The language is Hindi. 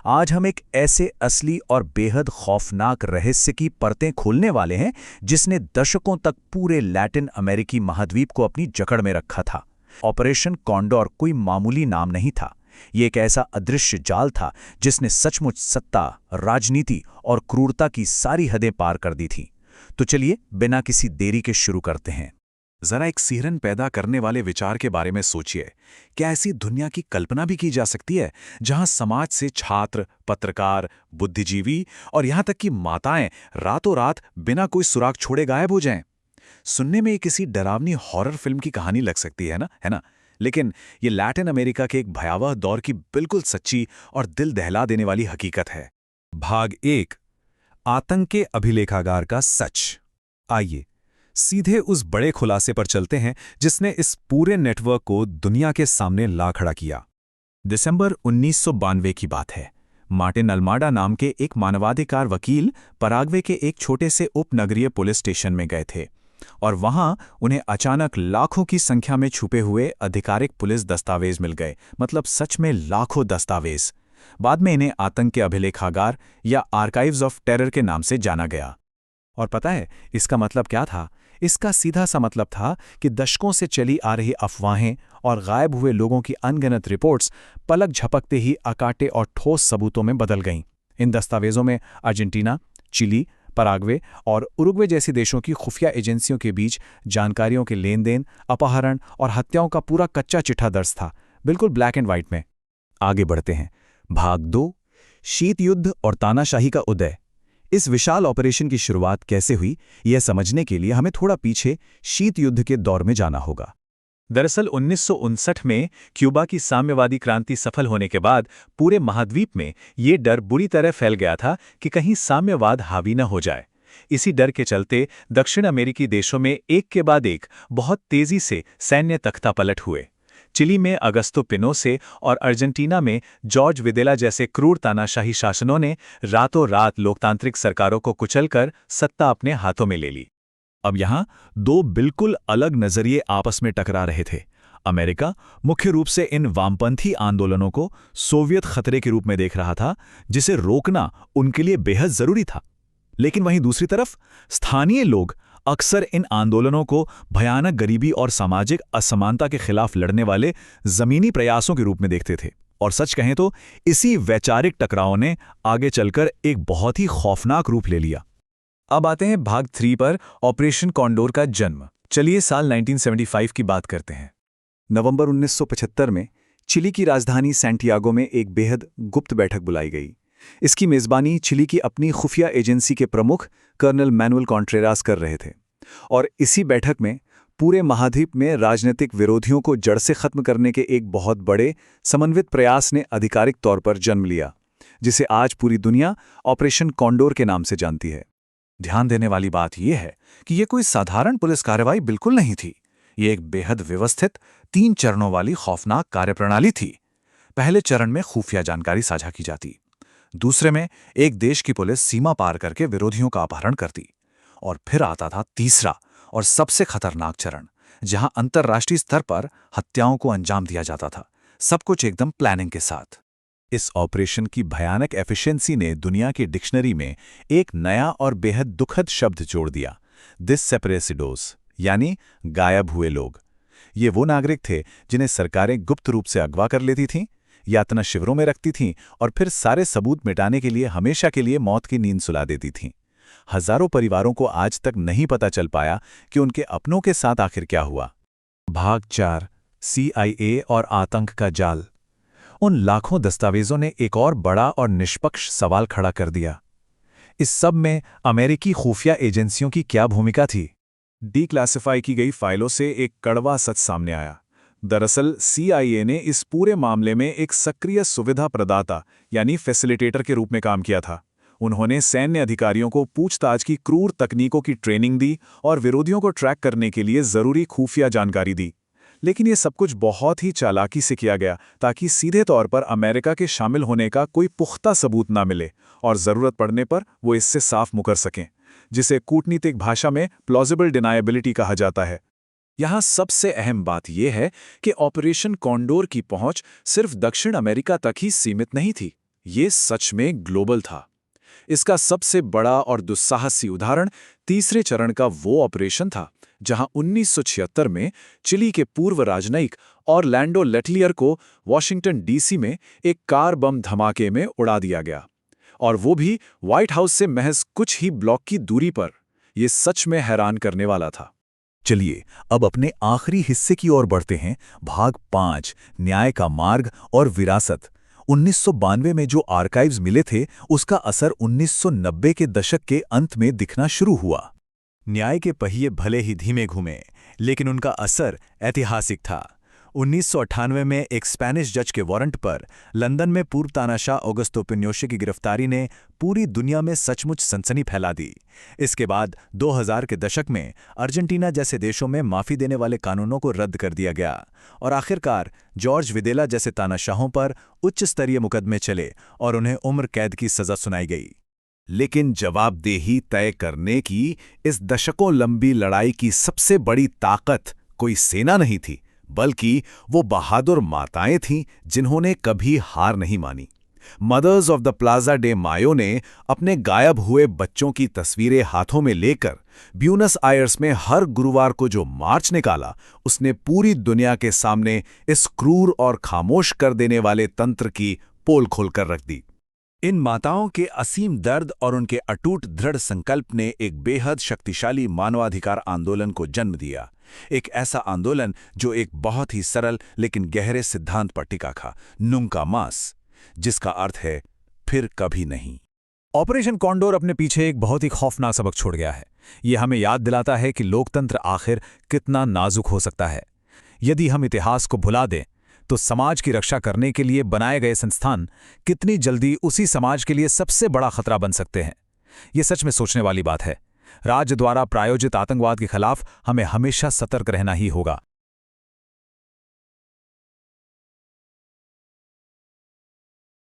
आज हम एक ऐसे असली और बेहद खौफनाक रहस्य की परतें खोलने वाले हैं जिसने दशकों तक पूरे लैटिन अमेरिकी महाद्वीप को अपनी जकड़ में रखा था। ऑपरेशन कॉन्डोर कोई मामूली नाम नहीं था। ये एक ऐसा अदृश्य जाल था जिसने सचमुच सत्ता, राजनीति और क्रूरता की सारी हदें पार कर दी थी। तो चलिए बिना किसी देरी के शुरू करते हैं। जरा एक सिहरन पैदा करने वाले विचार के बारे में सोचिए। क्या ऐसी दुनिया की कल्पना भी की जा सकती है जहां समाज से छात्र, पत्रकार, बुद्धिजीवी और यहां तक कि माताएं रातों रात बिना कोई सुराग छोड़े गायब हो जाएं? सुनने में ये किसी डरावनी हॉरर फिल्म की कहानी लग सकती है ना? लेकिन ये लैटिन अमेरिका के एक भयावह दौर की बिल्कुल सच्ची और दिल दहला देने वाली हकीकत है। भाग 1, आतंक के अभिलेखागार का सच। आइए सीधे उस बड़े खुलासे पर चलते हैं जिसने इस पूरे नेटवर्क को दुनिया के सामने ला खड़ा किया। दिसंबर 1992 की बात है। मार्टिन अल्माडा नाम के एक मानवाधिकार वकील पराग्वे के एक छोटे से उपनगरीय पुलिस स्टेशन में गए थे और वहां उन्हें अचानक लाखों की संख्या में छुपे हुए आधिकारिक पुलिस दस्तावेज मिल गए। मतलब सच में लाखों दस्तावेज। बाद में इन्हें आतंक के अभिलेखागार या आर्काइव्स ऑफ टेरर के नाम से जाना गया। और पता है इसका मतलब क्या था? इसका सीधा सा मतलब था कि दशकों से चली आ रही अफवाहें और गायब हुए लोगों की अनगिनत रिपोर्ट्स पलक झपकते ही अकाटे और ठोस सबूतों में बदल गईं। इन दस्तावेजों में अर्जेंटीना, चिली, पराग्वे और उरुग्वे जैसी देशों की खुफिया एजेंसियों के बीच जानकारियों के लेन देन, अपहरण और हत्याओं का पूरा कच्चा चिट्ठा दर्ज था, बिल्कुल ब्लैक एंड व्हाइट में। आगे बढ़ते हैं। भाग 2, शीत युद्ध और तानाशाही का उदय। इस विशाल ऑपरेशन की शुरुआत कैसे हुई, यह समझने के लिए हमें थोड़ा पीछे शीत युद्ध के दौर में जाना होगा। दरअसल 1959 में क्यूबा की साम्यवादी क्रांति सफल होने के बाद पूरे महाद्वीप में ये डर बुरी तरह फैल गया था कि कहीं साम्यवाद हावी न हो जाए। इसी डर के चलते दक्षिण अमेरिकी देशों में एक के बाद एक बहुत तेजी से सैन्य तख्तापलट हुए। चिली में अगस्तो पिनोसे और अर्जेंटीना में जॉर्ज विदेला जैसे क्रूर तानाशाही शासनों ने रातों रात लोकतांत्रिक सरकारों को कुचलकर सत्ता अपने हाथों में ले ली। अब यहाँ दो बिल्कुल अलग नजरिए आपस में टकरा रहे थे। अमेरिका मुख्य रूप से इन वामपंथी आंदोलनों को सोवियत खतरे के रूप में देख रहा था, जिसे रोकना उनके लिए बेहद जरूरी था। लेकिन वहीं दूसरी तरफ स्थानीय लोग अक्सर इन आंदोलनों को भयानक गरीबी और सामाजिक असमानता के खिलाफ लड़ने वाले जमीनी प्रयासों के रूप में देखते थे। और सच कहें तो इसी वैचारिक टकराव ने आगे चलकर एक बहुत ही खौफनाक रूप ले लिया। अब आते हैं भाग 3 पर, ऑपरेशन कॉन्डोर का जन्म। चलिए साल 1975 की बात करते हैं। नवंबर 1975 में चिली की राजधानी सैंटियागो में एक बेहद गुप्त बैठक बुलाई गई। इसकी मेज़बानी चिली की अपनी खुफिया एजेंसी के प्रमुख कर्नल मैनुअल कॉन्ट्रेरास कर रहे थे। और इसी बैठक में पूरे महाद्वीप में राजनीतिक विरोधियों को जड़ से खत्म करने के एक बहुत बड़े समन्वित प्रयास ने आधिकारिक तौर पर जन्म लिया, जिसे आज पूरी दुनिया ऑपरेशन कॉन्डोर के नाम से जानती है। ध्यान देने वाली बात यह है कि यह कोई साधारण पुलिस कार्रवाई बिल्कुल नहीं थी। ये एक बेहद व्यवस्थित 3 चरणों वाली खौफनाक कार्यप्रणाली थी। पहले चरण में खुफिया जानकारी साझा की जाती, दूसरे में एक देश की पुलिस सीमा पार करके विरोधियों का अपहरण करती, और फिर आता था तीसरा और सबसे खतरनाक चरण, जहां अंतर्राष्ट्रीय स्तर पर हत्याओं को अंजाम दिया जाता था, सब कुछ एकदम प्लानिंग के साथ। इस ऑपरेशन की भयानक एफिशिएंसी ने दुनिया की डिक्शनरी में एक नया और बेहद दुखद शब्द जोड़ दिया, डिससेपरेसिडोस, यानी गायब हुए लोग। ये वो नागरिक थे जिन्हें सरकारें गुप्त रूप से अगवा कर लेती थीं, यातना शिविरों में रखती थीं और फिर सारे सबूत मिटाने के लिए हमेशा के लिए मौत की नींद सुला देती थीं। हजारों परिवारों को आज तक नहीं पता चल पाया कि उनके अपनों के साथ आखिर क्या हुआ। भाग 4, CIA और आतंक का जाल। उन लाखों दस्तावेजों ने एक और बड़ा और निष्पक्ष सवाल खड़ा कर दिया। इस सब में अमेरिकी खुफिया एजेंसियों की क्या भूमिका थी? डीक्लासिफाई की गई फाइलों से एक कड़वा सच सामने आया। दरअसल CIA ने इस पूरे मामले में एक सक्रिय सुविधा प्रदाता यानी फैसिलिटेटर के रूप में काम किया था। उन्होंने सैन्य अधिकारियों को पूछताछ की क्रूर तकनीकों की ट्रेनिंग दी और विरोधियों को ट्रैक करने के लिए जरूरी खुफिया जानकारी दी। लेकिन ये सब कुछ बहुत ही चालाकी से किया गया ताकि सीधे तौर पर अमेरिका के शामिल होने का कोई पुख्ता सबूत ना मिले और ज़रूरत पड़ने पर वो इससे साफ मुकर सकें, जिसे कूटनीतिक भाषा में प्लॉजिबल डिनायबिलिटी कहा जाता है। यहाँ सबसे अहम बात यह है कि ऑपरेशन कॉन्डोर की पहुंच सिर्फ दक्षिण अमेरिका तक ही सीमित नहीं थी। ये सच में ग्लोबल था। इसका सबसे बड़ा और दुस्साहसी उदाहरण तीसरे चरण का वो ऑपरेशन था जहां 1976 में चिली के पूर्व राजनयिक ऑरलैंडो लेटलियर को वॉशिंगटन डीसी में एक कार बम धमाके में उड़ा दिया गया, और वो भी व्हाइट हाउस से महज कुछ ही ब्लॉक की दूरी पर। ये सच में हैरान करने वाला था। चलिए अब अपने आखिरी हिस्से की ओर बढ़ते हैं। भाग 5, न्याय का मार्ग और विरासत। 1992 में जो आर्काइव्स मिले थे उसका असर 1990 के दशक के अंत में दिखना शुरू हुआ। न्याय के पहिए भले ही धीमे घूमे, लेकिन उनका असर ऐतिहासिक था। 1998 में एक स्पेनिश जज के वारंट पर लंदन में पूर्व तानाशाह ऑगस्टो पिनोशे की गिरफ्तारी ने पूरी दुनिया में सचमुच सनसनी फैला दी। इसके बाद 2000 के दशक में अर्जेंटीना जैसे देशों में माफी देने वाले कानूनों को रद्द कर दिया गया और आखिरकार जॉर्ज विदेला जैसे तानाशाहों पर उच्च स्तरीय मुकदमे चले और उन्हें उम्र कैद की सजा सुनाई गई। लेकिन जवाबदेही तय करने की इस दशकों लंबी लड़ाई की सबसे बड़ी ताकत कोई सेना नहीं थी, बल्कि वो बहादुर माताएं थीं जिन्होंने कभी हार नहीं मानी। Mothers of the Plaza de Mayo ने अपने गायब हुए बच्चों की तस्वीरें हाथों में लेकर ब्यूनस आयर्स में हर गुरुवार को जो मार्च निकाला, उसने पूरी दुनिया के सामने इस क्रूर और खामोश कर देने वाले तंत्र की पोल खोलकर रख दी। इन माताओं के असीम दर्द और उनके अटूट दृढ़ संकल्प ने एक बेहद शक्तिशाली मानवाधिकार आंदोलन को जन्म दिया। एक ऐसा आंदोलन जो एक बहुत ही सरल लेकिन गहरे सिद्धांत पर टिका था, नुंका मास, जिसका अर्थ है फिर कभी नहीं। ऑपरेशन कॉन्डोर अपने पीछे एक बहुत ही खौफनाक सबक छोड़ गया है। ये हमें याद दिलाता है कि लोकतंत्र आखिर कितना नाजुक हो सकता है। यदि हम इतिहास को भुला दें तो समाज की रक्षा करने के लिए बनाए गए संस्थान कितनी जल्दी उसी समाज के लिए सबसे बड़ा खतरा बन सकते हैं। ये सच में सोचने वाली बात है। राज्य द्वारा प्रायोजित आतंकवाद के खिलाफ हमें हमेशा सतर्क रहना ही होगा।